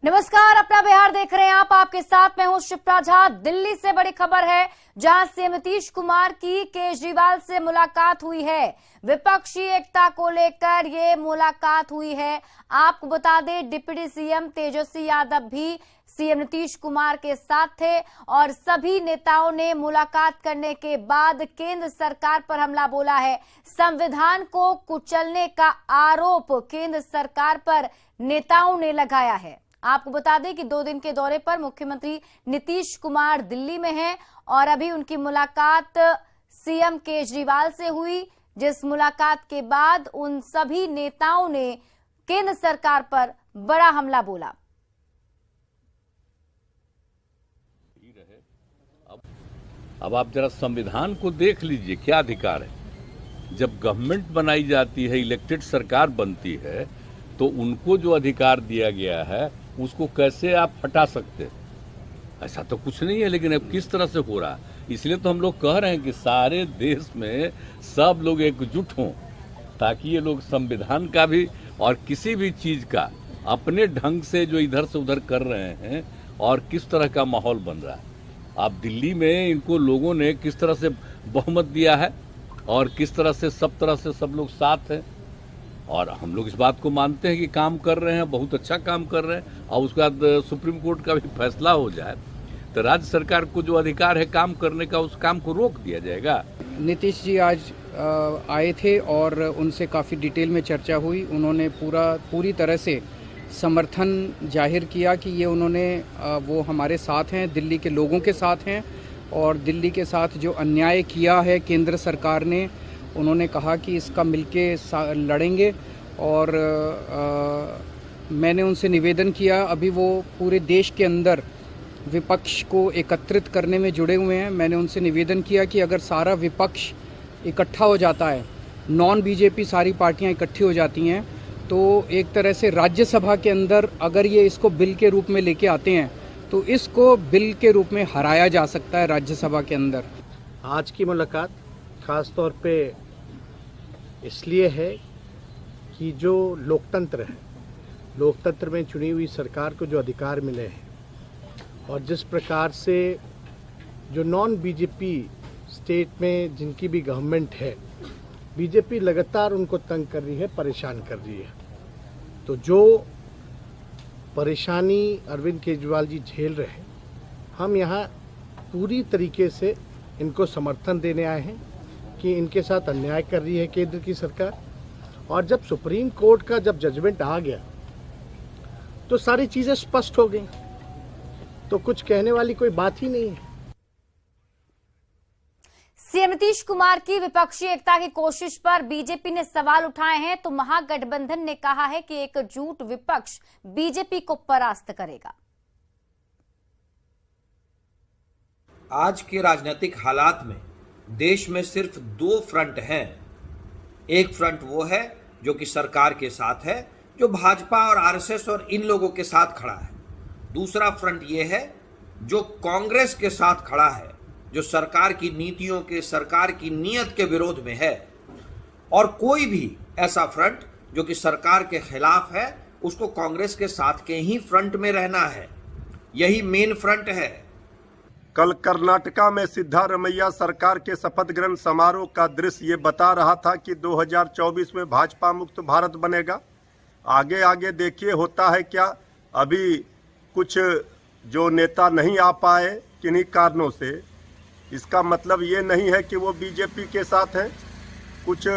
नमस्कार, अपना बिहार देख रहे हैं आप। आपके साथ मैं हूं शिप्रा झा। दिल्ली से बड़ी खबर है, जहां सीएम नीतीश कुमार की केजरीवाल से मुलाकात हुई है। विपक्षी एकता को लेकर ये मुलाकात हुई है। आपको बता दें, डिप्टी सीएम तेजस्वी यादव भी सीएम नीतीश कुमार के साथ थे और सभी नेताओं ने मुलाकात करने के बाद केंद्र सरकार पर हमला बोला है। संविधान को कुचलने का आरोप केंद्र सरकार पर नेताओं ने लगाया है। आपको बता दें कि 2 दिन के दौरे पर मुख्यमंत्री नीतीश कुमार दिल्ली में हैं और अभी उनकी मुलाकात सीएम केजरीवाल से हुई, जिस मुलाकात के बाद उन सभी नेताओं ने केंद्र सरकार पर बड़ा हमला बोला। अब आप जरा संविधान को देख लीजिए, क्या अधिकार है। जब गवर्नमेंट बनाई जाती है, इलेक्टेड सरकार बनती है, तो उनको जो अधिकार दिया गया है उसको कैसे आप हटा सकते हैं? ऐसा तो कुछ नहीं है। लेकिन अब किस तरह से हो रहा है, इसलिए तो हम लोग कह रहे हैं कि सारे देश में सब लोग एकजुट हों, ताकि ये लोग संविधान का भी और किसी भी चीज का अपने ढंग से जो इधर से उधर कर रहे हैं और किस तरह का माहौल बन रहा है। आप दिल्ली में इनको लोगों ने किस तरह से बहुमत दिया है और किस तरह से सब लोग साथ हैं, और हम लोग इस बात को मानते हैं कि काम कर रहे हैं, बहुत अच्छा काम कर रहे हैं। और उसके बाद सुप्रीम कोर्ट का भी फैसला हो जाए तो राज्य सरकार को जो अधिकार है काम करने का, उस काम को रोक दिया जाएगा। नीतीश जी आज आए थे और उनसे काफ़ी डिटेल में चर्चा हुई। उन्होंने पूरी तरह से समर्थन जाहिर किया कि ये वो हमारे साथ हैं, दिल्ली के लोगों के साथ हैं, और दिल्ली के साथ जो अन्याय किया है केंद्र सरकार ने, उन्होंने कहा कि इसका मिलके लड़ेंगे। और मैंने उनसे निवेदन किया, अभी वो पूरे देश के अंदर विपक्ष को एकत्रित करने में जुड़े हुए हैं। मैंने उनसे निवेदन किया कि अगर सारा विपक्ष इकट्ठा हो जाता है, नॉन बीजेपी सारी पार्टियां इकट्ठी हो जाती हैं, तो एक तरह से राज्यसभा के अंदर अगर ये इसको बिल के रूप में लेके आते हैं तो इसको बिल के रूप में हराया जा सकता है राज्यसभा के अंदर। आज की मुलाकात खास तौर पे इसलिए है कि जो लोकतंत्र है, लोकतंत्र में चुनी हुई सरकार को जो अधिकार मिले हैं और जिस प्रकार से जो नॉन बीजेपी स्टेट में जिनकी भी गवर्नमेंट है, बीजेपी लगातार उनको तंग कर रही है, परेशान कर रही है। तो जो परेशानी अरविंद केजरीवाल जी झेल रहे हैं, हम यहाँ पूरी तरीके से इनको समर्थन देने आए हैं कि इनके साथ अन्याय कर रही है केंद्र की सरकार। और जब सुप्रीम कोर्ट का जजमेंट आ गया तो सारी चीजें स्पष्ट हो गई, तो कुछ कहने वाली कोई बात ही नहीं है। सीएम नीतीश कुमार की विपक्षी एकता की कोशिश पर बीजेपी ने सवाल उठाए हैं, तो महागठबंधन ने कहा है कि एकजुट विपक्ष बीजेपी को परास्त करेगा। आज के राजनीतिक हालात में देश में सिर्फ 2 फ्रंट हैं। एक फ्रंट वो है जो कि सरकार के साथ है, जो भाजपा और आरएसएस और इन लोगों के साथ खड़ा है। दूसरा फ्रंट ये है जो कांग्रेस के साथ खड़ा है, जो सरकार की नीतियों के, सरकार की नीयत के विरोध में है। और कोई भी ऐसा फ्रंट जो कि सरकार के खिलाफ है, उसको कांग्रेस के साथ के ही फ्रंट में रहना है। यही मेन फ्रंट है। कल कर्नाटका में सिद्धारमैया सरकार के शपथ ग्रहण समारोह का दृश्य ये बता रहा था कि 2024 में भाजपा मुक्त भारत बनेगा। आगे आगे देखिए होता है क्या। अभी कुछ जो नेता नहीं आ पाए किन्हीं कारणों से, इसका मतलब ये नहीं है कि वो बीजेपी के साथ हैं। कुछ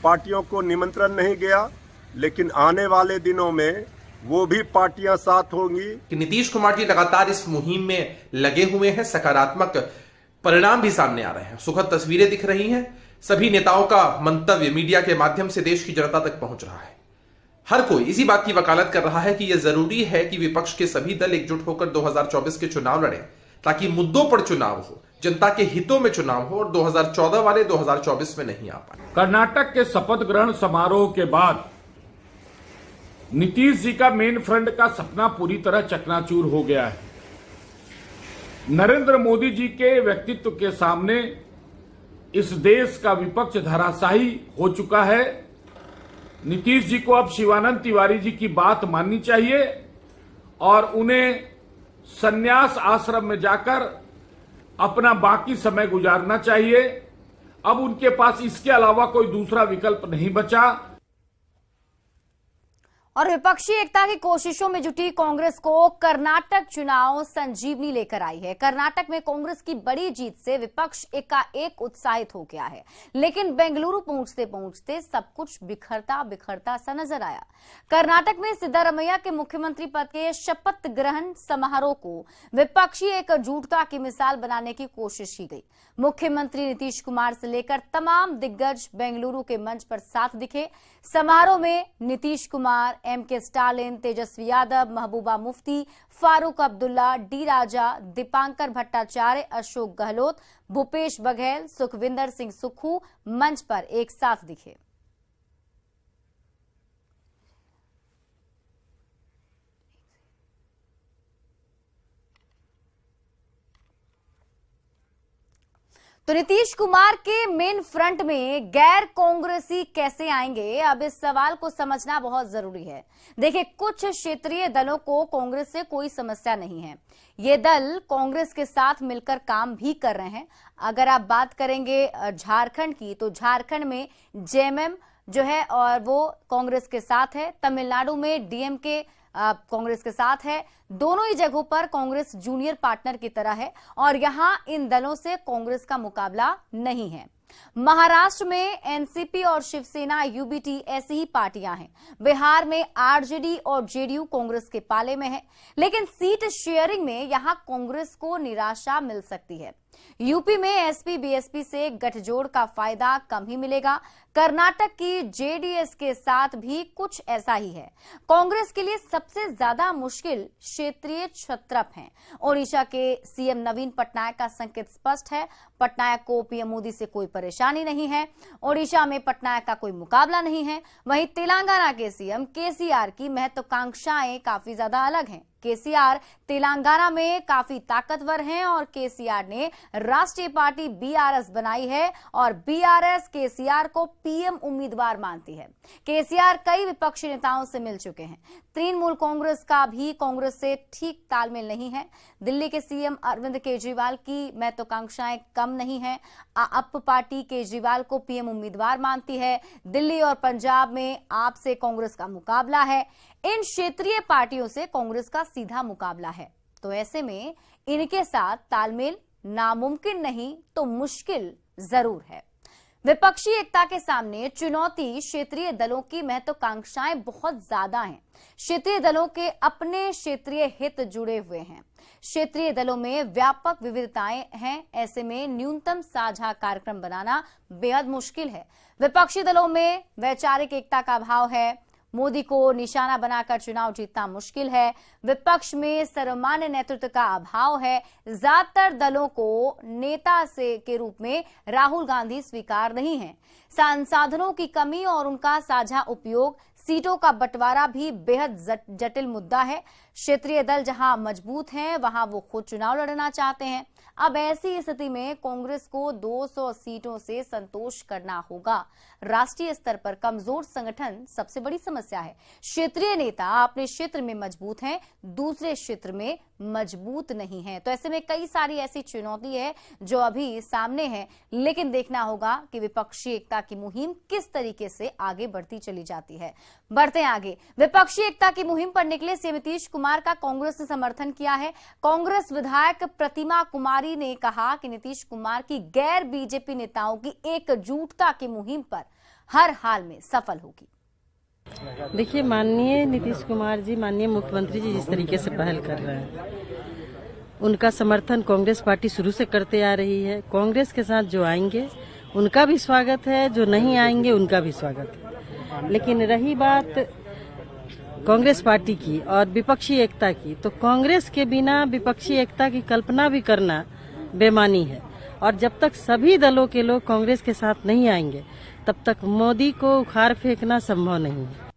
पार्टियों को निमंत्रण नहीं गया, लेकिन आने वाले दिनों में वो भी पार्टियां साथ होंगी। कि नीतीश कुमार जी लगातार इस मुहिम में लगे हुए हैं, सकारात्मक परिणाम भी सामने आ रहे हैं, सुखद तस्वीरें दिख रही हैं। सभी नेताओं का मंतव्य मीडिया के माध्यम से देश की जनता तक पहुंच रहा है। हर कोई इसी बात की वकालत कर रहा है कि यह जरूरी है कि विपक्ष के सभी दल एकजुट होकर 2024 के चुनाव लड़ें, ताकि मुद्दों पर चुनाव हो, जनता के हितों में चुनाव हो और 2014 वाले 2024 में नहीं आ पाए। कर्नाटक के शपथ ग्रहण समारोह के बाद नीतीश जी का मेन फ्रंट का सपना पूरी तरह चकनाचूर हो गया है। नरेंद्र मोदी जी के व्यक्तित्व के सामने इस देश का विपक्ष धराशायी हो चुका है। नीतीश जी को अब शिवानंद तिवारी जी की बात माननी चाहिए और उन्हें संन्यास आश्रम में जाकर अपना बाकी समय गुजारना चाहिए। अब उनके पास इसके अलावा कोई दूसरा विकल्प नहीं बचा। और विपक्षी एकता की कोशिशों में जुटी कांग्रेस को कर्नाटक चुनाव संजीवनी लेकर आई है। कर्नाटक में कांग्रेस की बड़ी जीत से विपक्ष एकाएक उत्साहित हो गया है, लेकिन बेंगलुरु पहुंचते पहुंचते सब कुछ बिखरता बिखरता सा नजर आया। कर्नाटक में सिद्धारमैया के मुख्यमंत्री पद के शपथ ग्रहण समारोह को विपक्षी एकजुटता की मिसाल बनाने की कोशिश की गई। मुख्यमंत्री नीतीश कुमार से लेकर तमाम दिग्गज बेंगलुरु के मंच पर साथ दिखे। समारोह में Nitish Kumar, MK Stalin, Tejashwi Yadav, Mehbooba Mufti, Farooq Abdullah, D राजा, दीपांकर भट्टाचार्य, अशोक गहलोत, भूपेश बघेल, सुखविंदर सिंह सुक्खू मंच पर एक साथ दिखे। तो नीतीश कुमार के मेन फ्रंट में गैर कांग्रेसी कैसे आएंगे, अब इस सवाल को समझना बहुत जरूरी है। देखिए, कुछ क्षेत्रीय दलों को कांग्रेस से कोई समस्या नहीं है। ये दल कांग्रेस के साथ मिलकर काम भी कर रहे हैं। अगर आप बात करेंगे झारखंड की, तो झारखंड में जेएमएम जो है और वो कांग्रेस के साथ है। तमिलनाडु में डीएमके कांग्रेस के साथ है। दोनों ही जगहों पर कांग्रेस जूनियर पार्टनर की तरह है और यहां इन दलों से कांग्रेस का मुकाबला नहीं है। महाराष्ट्र में एनसीपी और शिवसेना यूबीटी ऐसी ही पार्टियां हैं। बिहार में आरजेडी और जेडीयू कांग्रेस के पाले में है, लेकिन सीट शेयरिंग में यहां कांग्रेस को निराशा मिल सकती है। यूपी में एसपी बीएसपी से गठजोड़ का फायदा कम ही मिलेगा। कर्नाटक की जेडीएस के साथ भी कुछ ऐसा ही है। कांग्रेस के लिए सबसे ज्यादा मुश्किल क्षेत्रीय क्षत्रप हैं। ओडिशा के सीएम नवीन पटनायक का संकेत स्पष्ट है। पटनायक को पीएम मोदी से कोई परेशानी नहीं है। ओडिशा में पटनायक का कोई मुकाबला नहीं है। वहीं तेलंगाना के सीएम केसीआर की महत्वाकांक्षाएं काफी ज्यादा अलग हैं। केसीआर तेलंगाना में काफी ताकतवर हैं और केसीआर ने राष्ट्रीय पार्टी बीआरएस बनाई है और बीआरएस केसीआर को पीएम उम्मीदवार मानती है। केसीआर कई विपक्षी नेताओं से मिल चुके हैं। तृणमूल कांग्रेस का भी कांग्रेस से ठीक तालमेल नहीं है। दिल्ली के सीएम अरविंद केजरीवाल की महत्वाकांक्षाएं कम नहीं है। आप पार्टी केजरीवाल को पीएम उम्मीदवार मानती है। दिल्ली और पंजाब में आप से कांग्रेस का मुकाबला है। इन क्षेत्रीय पार्टियों से कांग्रेस का सीधा मुकाबला है। तो ऐसे में इनके साथ तालमेल नामुमकिन नहीं तो मुश्किल जरूर है। विपक्षी एकता के सामने चुनौती क्षेत्रीय दलों की महत्वाकांक्षाएं बहुत ज्यादा हैं। क्षेत्रीय दलों के अपने क्षेत्रीय हित जुड़े हुए हैं। क्षेत्रीय दलों में व्यापक विविधताएं हैं। ऐसे में न्यूनतम साझा कार्यक्रम बनाना बेहद मुश्किल है। विपक्षी दलों में वैचारिक एकता का अभाव है। मोदी को निशाना बनाकर चुनाव जीतना मुश्किल है। विपक्ष में सर्वमान्य नेतृत्व का अभाव है। ज्यादातर दलों को नेता से के रूप में राहुल गांधी स्वीकार नहीं है। संसाधनों की कमी और उनका साझा उपयोग, सीटों का बंटवारा भी बेहद जटिल मुद्दा है। क्षेत्रीय दल जहां मजबूत हैं, वहां वो खुद चुनाव लड़ना चाहते हैं। अब ऐसी स्थिति में कांग्रेस को 200 सीटों से संतोष करना होगा। राष्ट्रीय स्तर पर कमजोर संगठन सबसे बड़ी समस्या है। क्षेत्रीय नेता अपने क्षेत्र में मजबूत हैं, दूसरे क्षेत्र में मजबूत नहीं है। तो ऐसे में कई सारी ऐसी चुनौती है जो अभी सामने है, लेकिन देखना होगा कि विपक्षी एकता की मुहिम किस तरीके से आगे बढ़ती चली जाती है। बढ़ते आगे, विपक्षी एकता की मुहिम पर निकले सीएम नीतीश कुमार का कांग्रेस ने समर्थन किया है। कांग्रेस विधायक प्रतिमा कुमारी ने कहा कि नीतीश कुमार की गैर बीजेपी नेताओं की एकजुटता की मुहिम पर हर हाल में सफल होगी। देखिए, माननीय नीतीश कुमार जी, माननीय मुख्यमंत्री जी जिस तरीके से पहल कर रहे हैं, उनका समर्थन कांग्रेस पार्टी शुरू से करते आ रही है। कांग्रेस के साथ जो आएंगे उनका भी स्वागत है, जो नहीं आएंगे उनका भी स्वागत है। लेकिन रही बात कांग्रेस पार्टी की और विपक्षी एकता की, तो कांग्रेस के बिना विपक्षी एकता की कल्पना भी करना बेमानी है। और जब तक सभी दलों के लोग कांग्रेस के साथ नहीं आएंगे, तब तक मोदी को उखाड़ फेंकना संभव नहीं है।